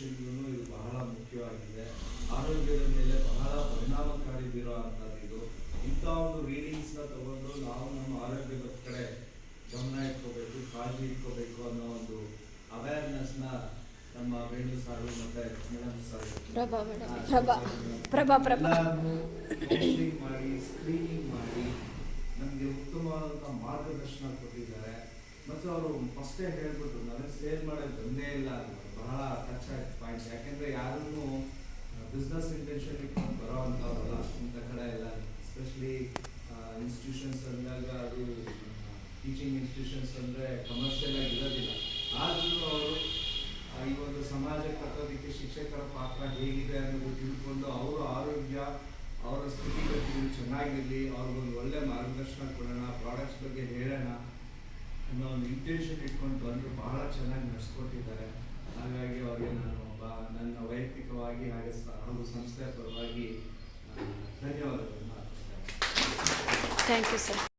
ಮನುಷ್ಯನಿಗೂ ಇದು ಬಹಳ ಮುಖ್ಯವಾಗಿದೆ. ಆರೋಗ್ಯದ ಮೇಲೆ ಬಹಳ ಪರಿಣಾಮಕಾರಿ ಬೀರೋ ಅಂಥದ್ದು ಇದು. ಇಂಥ ಒಂದು ರೀಡಿಂಗ್ಸ್ನ ತಗೊಂಡು ನಾವು ನಮ್ಮ ಆರೋಗ್ಯದ ಕಡೆ ಗಮನ ಇಟ್ಕೋಬೇಕು, ಕಾಳಜಿ ಇಟ್ಕೋಬೇಕು ಅನ್ನೋ ಒಂದು ಅವೇರ್ನೆಸ್ನ ನಮ್ಮ ವೇಣು ಸಾರು ಮತ್ತು ಮೇಡಮ್ ಸಾರು ಎಲ್ಲರನ್ನೂ ಕೌನ್ಸಿಲಿಂಗ್ ಮಾಡಿ, ಸ್ಕ್ರೀನಿಂಗ್ ಮಾಡಿ ನಮಗೆ ಉತ್ತಮವಾದಂಥ ಮಾರ್ಗದರ್ಶನ ಕೊಟ್ಟಿದ್ದಾರೆ. ಮತ್ತು ಅವರು ಫಸ್ಟೇ ಹೇಳ್ಬಿಟ್ರು, ನನಗೆ ಸೇಲ್ ಮಾಡೋದು ಬಂದೇ ಇಲ್ಲ ಅಂತ. ಬಹಳ ಟಚ್ ಆಯ್ತು ಪಾಯಿಂಟ್. ಯಾಕೆಂದರೆ ಯಾರನ್ನೂ ಬಿಸ್ನೆಸ್ ಇಂಟೆನ್ಷನ್ ಇಟ್ಕೊಂಡು ಬರೋ ಅಂಥವ್ರಲ್ಲ ಇಂಥ ಕಡೆ ಎಲ್ಲ. ಎಸ್ಪೆಷಲಿ ಇನ್ಸ್ಟಿಟ್ಯೂಷನ್ಸ್ ಅಂದಾಗ ಅದು ಟೀಚಿಂಗ್ ಇನ್ಸ್ಟಿಟ್ಯೂಷನ್ಸ್ ಅಂದರೆ ಕಮರ್ಷಿಯಲ್ ಆಗಿ ಇರೋದಿಲ್ಲ. ಆದರೂ ಅವರು ಈ ಒಂದು ಸಮಾಜಕ್ಕೆ ಕಟ್ಟೋದಕ್ಕೆ ಶಿಕ್ಷಕರ ಪಾತ್ರ ಹೇಗಿದೆ ಅನ್ನೋದು ತಿಳ್ಕೊಂಡು ಅವರ ಆರೋಗ್ಯ, ಅವರ ಸ್ಥಿತಿಗತಿಗಳು ಚೆನ್ನಾಗಿರಲಿ, ಅವ್ರಿಗೊಂದು ಒಳ್ಳೆ ಮಾರ್ಗದರ್ಶನ ಕೊಡೋಣ, ಪ್ರಾಡಕ್ಟ್ಸ್ ಬಗ್ಗೆ ಹೇಳೋಣ ಅನ್ನೋ ಒಂದು ಇಂಟೆನ್ಷನ್ ಇಟ್ಕೊಂಡು ಬಂದು ಬಹಳ ಚೆನ್ನಾಗಿ ನಡೆಸ್ಕೊಟ್ಟಿದ್ದಾರೆ. ಹಾಗಾಗಿ ಅವರಿಗೆ ನಾನು ನನ್ನ ವೈಯಕ್ತಿಕವಾಗಿ ಹಾಗೂ ಸಂಸ್ಥೆಯ ಪರವಾಗಿ ಧನ್ಯವಾದಗಳನ್ನು ಅರ್ಪಿಸ್ತೇನೆ. Thank you sir.